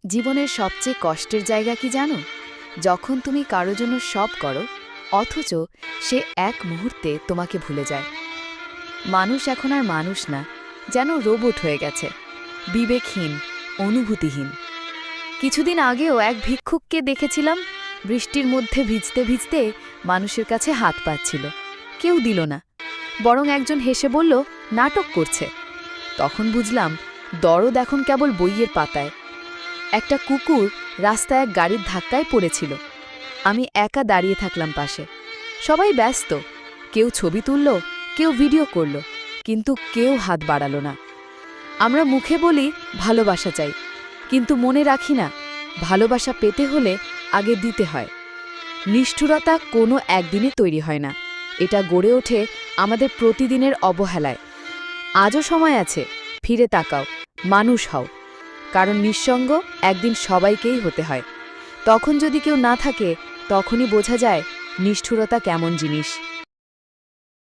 জীবনের সবচেয়ে কষ্টের জায়গা কি জানো? যখন তুমি কারো জন্য সব করো, অথচ সে এক মুহূর্তে তোমাকে ভুলে যায়। মানুষ এখন আর মানুষ না, যেন রোবট হয়ে গেছে, বিবেকহীন, অনুভূতিহীন। কিছুদিন আগেও এক ভিক্ষুককে দেখেছিলাম, বৃষ্টির মধ্যে ভিজতে ভিজতে মানুষের কাছে হাত পাচ্ছিল। কেউ দিল না, বরং একজন হেসে বলল, নাটক করছে। তখন বুঝলাম, দরদ এখন কেবল বইয়ের পাতায়। একটা কুকুর রাস্তায় এক গাড়ির ধাক্কায় পড়েছিল। আমি একা দাঁড়িয়ে থাকলাম পাশে। সবাই ব্যস্ত, কেউ ছবি তুলল, কেউ ভিডিও করল, কিন্তু কেউ হাত বাড়ালো না। আমরা মুখে বলি ভালোবাসা চাই, কিন্তু মনে রাখি না, ভালোবাসা পেতে হলে আগে দিতে হয়। নিষ্ঠুরতা কোনো একদিনে তৈরি হয় না, এটা গড়ে ওঠে আমাদের প্রতিদিনের অবহেলায়। আজও সময় আছে, ফিরে তাকাও, মানুষ হও। কারণ নিঃসঙ্গ একদিন সবাইকেই হতে হয়। তখন যদি কেউ না থাকে, তখনই বোঝা যায় নিষ্ঠুরতা কেমন জিনিস।